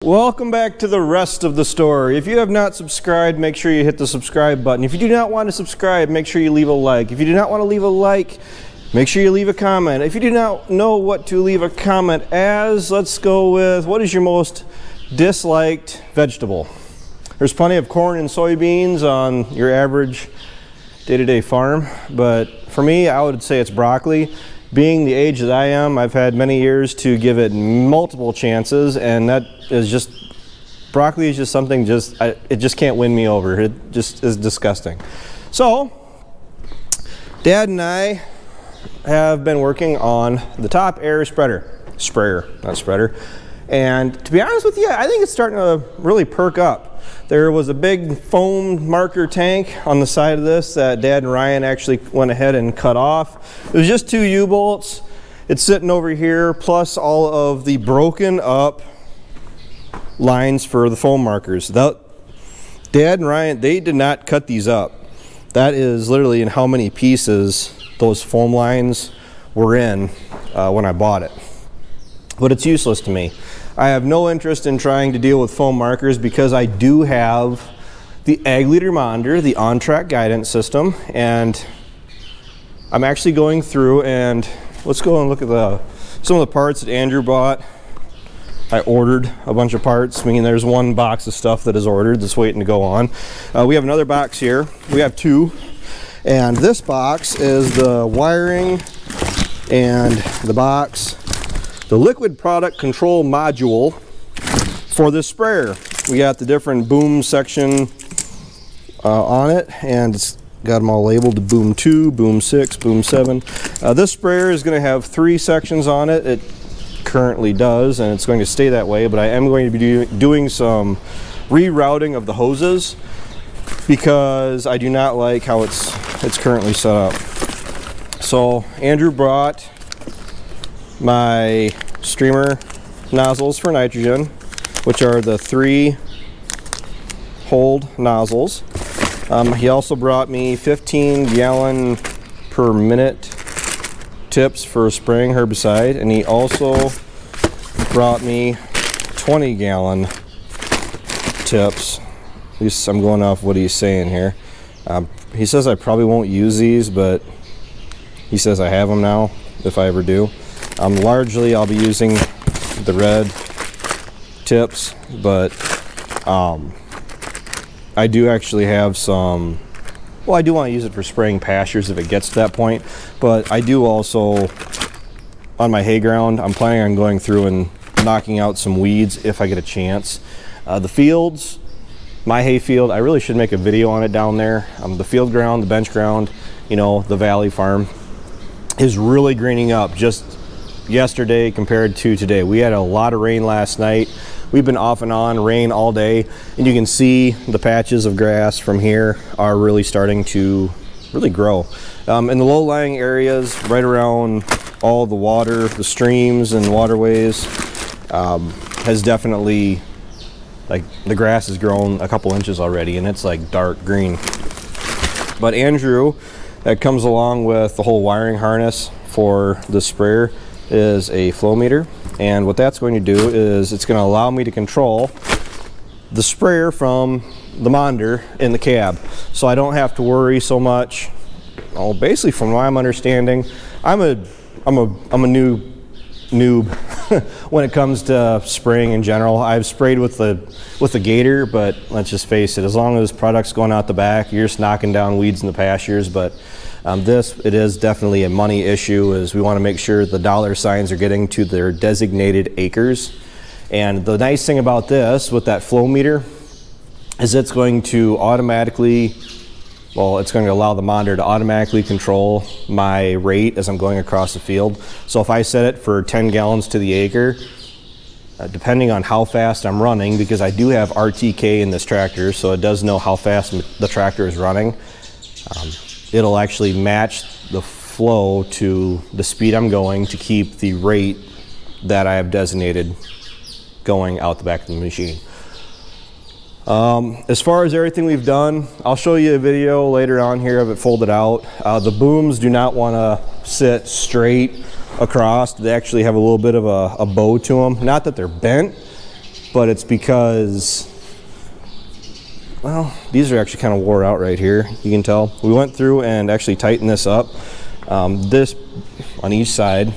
Welcome back to the rest of the story. If you have not subscribed, make sure you hit the subscribe button. If you do not want to subscribe, make sure you leave a like. If you do not want to leave a like, make sure you leave a comment. If you do not know what to leave a comment as, let's go with, what is your most disliked vegetable? There's plenty of corn and soybeans on your average day-to-day farm, but for me, I would say it's broccoli. Being the age that I am, I've had many years to give it multiple chances, and that is just, broccoli is just something it just can't win me over. It just is disgusting. So, Dad and I have been working on the top air sprayer, not spreader. And to be honest with you, I think it's starting to really perk up. There was a big foam marker tank on the side of this that Dad and Ryan actually went ahead and cut off. It was just 2 U-bolts. It's sitting over here, plus all of the broken up lines for the foam markers. Dad and Ryan, they did not cut these up. That is literally in how many pieces those foam lines were in when I bought it. But it's useless to me. I have no interest in trying to deal with foam markers because I do have the Ag Leader Monitor, the on-track guidance system, and I'm actually going through and let's go and look at some of the parts that Andrew bought. I ordered a bunch of parts, meaning there's one box of stuff that is ordered that's waiting to go on. We have another box here. We have 2, and this box is the wiring and the box. The liquid product control module for this sprayer. We got the different boom section on it, and it's got them all labeled to boom 2, boom 6, boom 7. This sprayer is going to have 3 sections on it. It currently does, and it's going to stay that way, but I am going to be doing some rerouting of the hoses because I do not like how it's currently set up. So Andrew brought my streamer nozzles for nitrogen, which are the 3 hold nozzles. He also brought me 15 gallon per minute tips for spraying herbicide, and he also brought me 20 gallon tips. At least I'm going off what he's saying here. He says I probably won't use these, but he says I have them now if I ever do. Largely I'll be using the red tips, but I do actually have some, well, I do want to use it for spraying pastures if it gets to that point, but I do also, on my hay ground, I'm planning on going through and knocking out some weeds if I get a chance. The fields, my hay field, I really should make a video on it down there. The field ground, the bench ground, you know, the valley farm is really greening up just yesterday compared to today. We had a lot of rain last night. We've been off and on rain all day, and you can see the patches of grass from here are really starting to really grow. In the low-lying areas right around all the water, the streams and waterways, has definitely, like, the grass has grown a couple inches already, and it's like dark green. But Andrew, that comes along with the whole wiring harness for the sprayer, is a flow meter, and what that's going to do is it's going to allow me to control the sprayer from the monitor in the cab, so I don't have to worry so much. Well, basically, from what I'm understanding, I'm a noob when it comes to spraying in general. I've sprayed with the gator, but let's just face it, as long as product's going out the back, you're just knocking down weeds in the pastures. But it is definitely a money issue, as we want to make sure the dollar signs are getting to their designated acres. And the nice thing about this with that flow meter is it's going to automatically, well, it's going to allow the monitor to automatically control my rate as I'm going across the field. So if I set it for 10 gallons to the acre, depending on how fast I'm running, because I do have RTK in this tractor, so it does know how fast the tractor is running, it'll actually match the flow to the speed I'm going to keep the rate that I have designated going out the back of the machine. As far as everything we've done, I'll show you a video later on here of it folded out. The booms do not want to sit straight across. They actually have a little bit of a bow to them. Not that they're bent, but it's because, well, these are actually kind of wore out right here. You can tell. We went through and actually tightened this up. This on each side,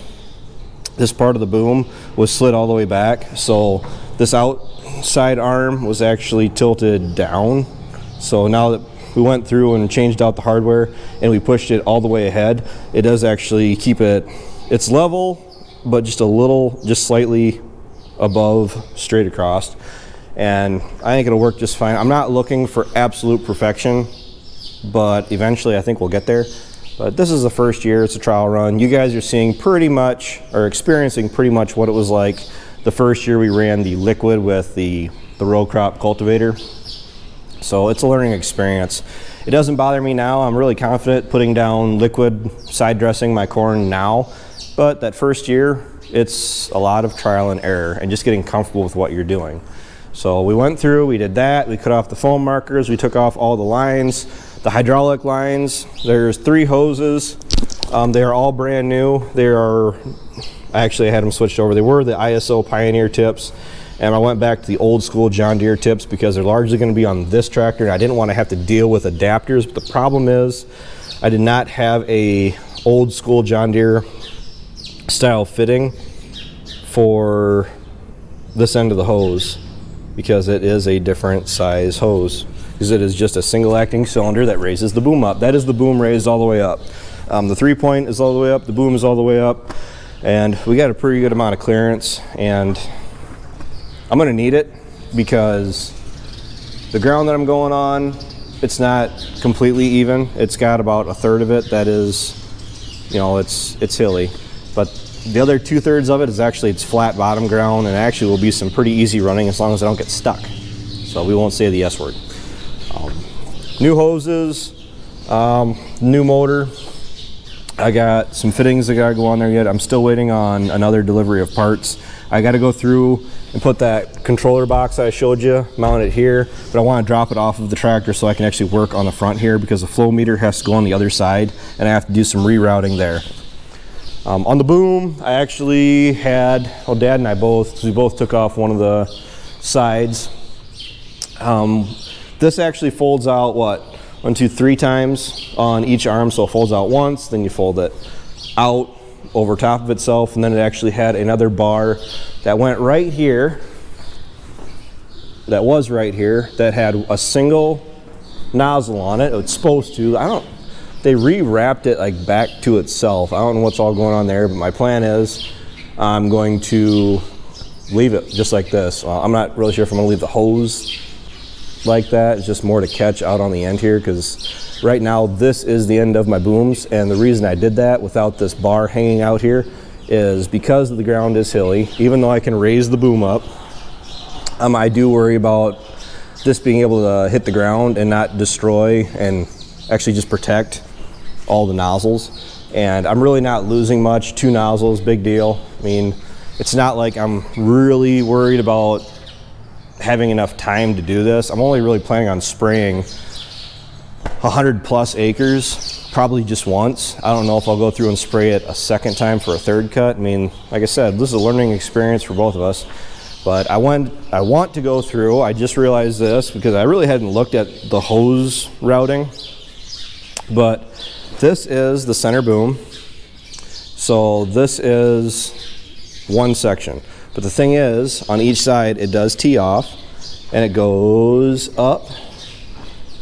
this part of the boom was slid all the way back. So this outside arm was actually tilted down. So now that we went through and changed out the hardware and we pushed it all the way ahead, it does actually keep it's level, but just slightly above straight across. And I think it'll work just fine. I'm not looking for absolute perfection, but eventually I think we'll get there. But this is the first year, it's a trial run. You guys are seeing pretty much, or experiencing pretty much what it was like the first year we ran the liquid with the row crop cultivator. So it's a learning experience. It doesn't bother me now. I'm really confident putting down liquid side dressing my corn now. But that first year, it's a lot of trial and error and just getting comfortable with what you're doing. So we went through, we did that, we cut off the foam markers, we took off all the lines, the hydraulic lines. There's 3 hoses. They are all brand new. I actually had them switched over. They were the ISO Pioneer tips. And I went back to the old school John Deere tips because they're largely going to be on this tractor. And I didn't want to have to deal with adapters. But the problem is I did not have a old school John Deere style fitting for this end of the hose because it is a different size hose. Because it is just a single acting cylinder that raises the boom up. That is the boom raised all the way up. The 3-point is all the way up. The boom is all the way up. And we got a pretty good amount of clearance. And I'm going to need it because the ground that I'm going on, it's not completely even. It's got about a third of it that is, it's hilly. But the other 2/3 of it is actually, it's flat bottom ground, and actually will be some pretty easy running as long as I don't get stuck. So we won't say the S word. New hoses, new motor. I got some fittings that gotta go on there yet. I'm still waiting on another delivery of parts. I gotta go through and put that controller box I showed you, mount it here, but I want to drop it off of the tractor so I can actually work on the front here because the flow meter has to go on the other side and I have to do some rerouting there. On the boom, I actually had, Dad and I both took off one of the sides. This actually folds out, 1, 2, 3 times on each arm, so it folds out once, then you fold it out over top of itself, and then it actually had another bar that went right here, that was right here, that had a single nozzle on it. It's supposed to, they rewrapped it like back to itself. I don't know what's all going on there, but my plan is I'm going to leave it just like this. I'm not really sure if I'm going to leave the hose like that. It's just more to catch out on the end here because right now this is the end of my booms, and the reason I did that without this bar hanging out here is because the ground is hilly. Even though I can raise the boom up, I do worry about this being able to hit the ground and not destroy and actually just protect all the nozzles. And I'm really not losing much. 2 nozzles, big deal. I mean, it's not like I'm really worried about having enough time to do this. I'm only really planning on spraying 100+ acres, probably just once. I don't know if I'll go through and spray it a second time for a 3rd cut. I mean, like I said, this is a learning experience for both of us. But I want to go through, I just realized this because I really hadn't looked at the hose routing. But this is the center boom. So this is one section. But the thing is, on each side, it does tee off, and it goes up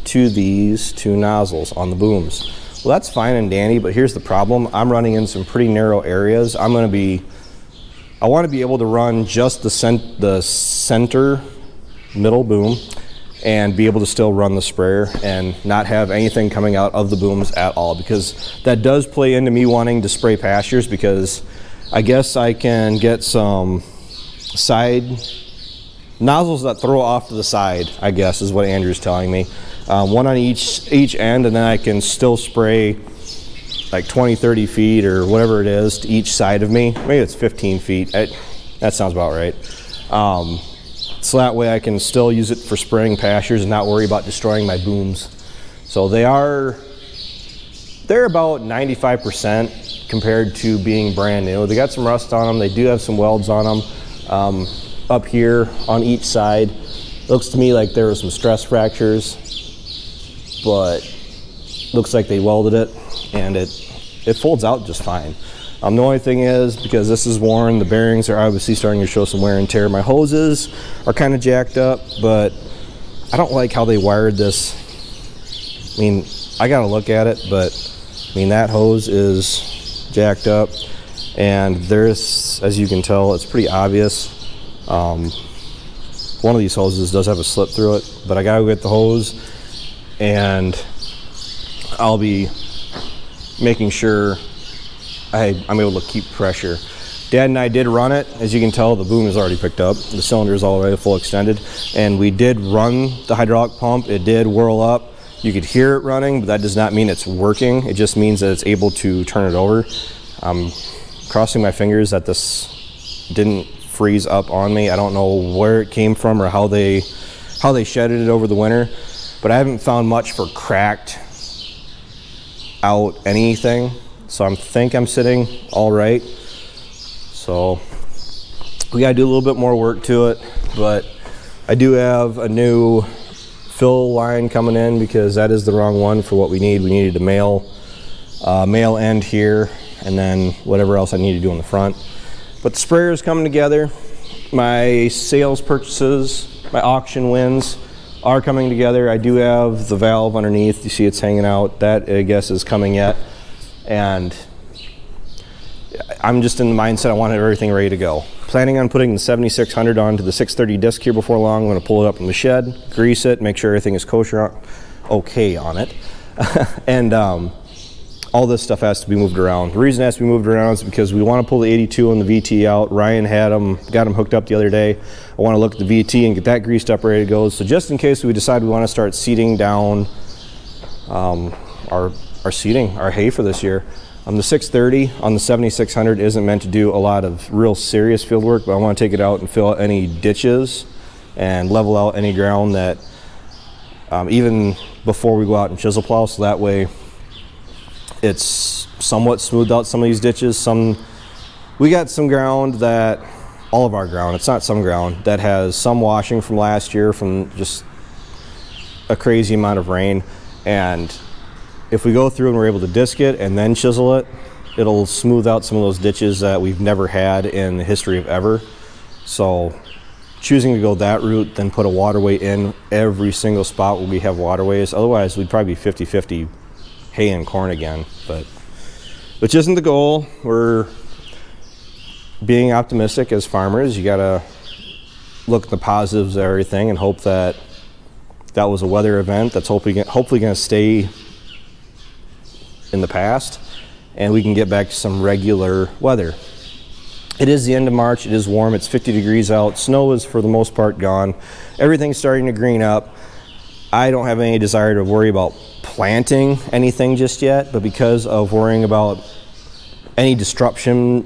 to these 2 nozzles on the booms. Well, that's fine and dandy, but here's the problem. I'm running in some pretty narrow areas. I want to be able to run just the center middle boom and be able to still run the sprayer and not have anything coming out of the booms at all, because that does play into me wanting to spray pastures, because I guess I can get some side nozzles that throw off to the side, I guess is what Andrew's telling me. One on each end, and then I can still spray like 20-30 feet or whatever it is to each side of me. Maybe it's 15 feet. That sounds about right. So that way I can still use it for spraying pastures and not worry about destroying my booms. So they're about 95% compared to being brand new. They got some rust on them. They do have some welds on them. up here on each side. Looks to me like there were some stress fractures, but looks like they welded it, and it folds out just fine. The only thing is, because this is worn, the bearings are obviously starting to show some wear and tear. My hoses are kind of jacked up, but I don't like how they wired this. I mean, I gotta look at it, but I mean, that hose is jacked up, and there's, as you can tell, it's pretty obvious. One of these hoses does have a slip through it, but I gotta go get the hose, and I'll be making sure I'm able to keep pressure. Dad and I did run it. As you can tell, the boom is already picked up. The cylinder is all the way full extended, and we did run the hydraulic pump. It did whirl up. You could hear it running, but that does not mean it's working. It just means that it's able to turn it over. I'm crossing my fingers that this didn't freeze up on me. I don't know where it came from or how they shedded it over the winter, but I haven't found much for cracked out anything. So I think I'm sitting all right. So we gotta do a little bit more work to it, but I do have a new fill line coming in because that is the wrong one for what we need. We needed a male end here, and then whatever else I need to do on the front. But the sprayer is coming together. My sales purchases, my auction wins are coming together. I do have the valve underneath. You see it's hanging out. That, I guess, is coming yet. And I'm just in the mindset I want everything ready to go. Planning on putting the 7600 onto the 630 disc here before long. I'm going to pull it up from the shed, grease it, make sure everything is kosher, okay on it. And all this stuff has to be moved around. The reason it has to be moved around is because we want to pull the 82 and the VT out. Ryan got them hooked up the other day. I want to look at the VT and get that greased up, ready to go. So just in case we decide we want to start seeding down our seeding, our hay for this year. The 630 on the 7600 isn't meant to do a lot of real serious field work, but I want to take it out and fill out any ditches and level out any ground that even before we go out and chisel plow, so that way it's somewhat smoothed out some of these ditches. We got some ground that, all of our ground, it's not some ground, that has some washing from last year from just a crazy amount of rain, and if we go through and we're able to disc it and then chisel it, it'll smooth out some of those ditches that we've never had in the history of ever. So choosing to go that route, then put a waterway in every single spot where we have waterways. Otherwise, we'd probably be 50-50 hay and corn again, which isn't the goal. We're being optimistic as farmers. You gotta look at the positives of everything and hope that that was a weather event that's hopefully gonna stay in the past, and we can get back to some regular weather. It is the end of March, it is warm, it's 50 degrees out, snow is for the most part gone, everything's starting to green up. I don't have any desire to worry about planting anything just yet, but because of worrying about any disruptions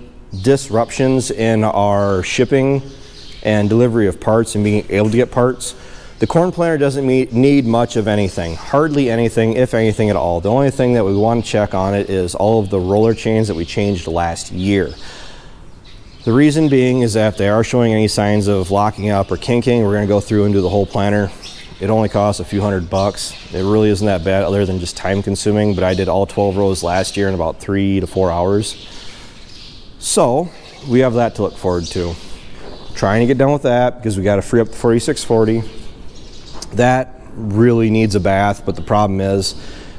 in our shipping and delivery of parts and being able to get parts, the corn planter doesn't need much of anything, hardly anything, if anything at all. The only thing that we want to check on it is all of the roller chains that we changed last year. The reason being is that if they are showing any signs of locking up or kinking, we're going to go through and do the whole planter. It only costs a few $100. It really isn't that bad other than just time consuming, but I did all 12 rows last year in about 3 to 4 hours. So we have that to look forward to. Trying to get done with that because we got to free up the 4640. That really needs a bath, but the problem is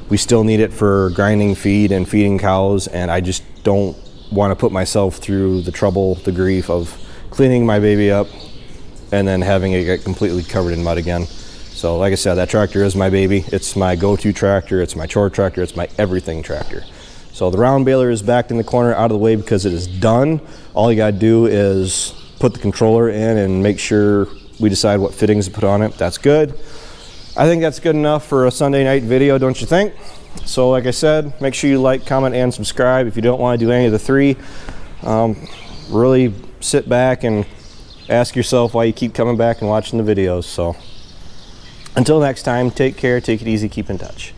we still need it for grinding feed and feeding cows, and I just don't want to put myself through the trouble, the grief of cleaning my baby up and then having it get completely covered in mud again. So like I said, that tractor is my baby. It's my go-to tractor, it's my chore tractor, it's my everything tractor. So the round baler is backed in the corner out of the way because it is done. All you gotta do is put the controller in and make sure we decide what fittings to put on it. That's good. I think that's good enough for a Sunday night video, don't you think? So like I said, make sure you like, comment, and subscribe. If you don't want to do any of the three, really sit back and ask yourself why you keep coming back and watching the videos. So until next time, take care, take it easy, keep in touch.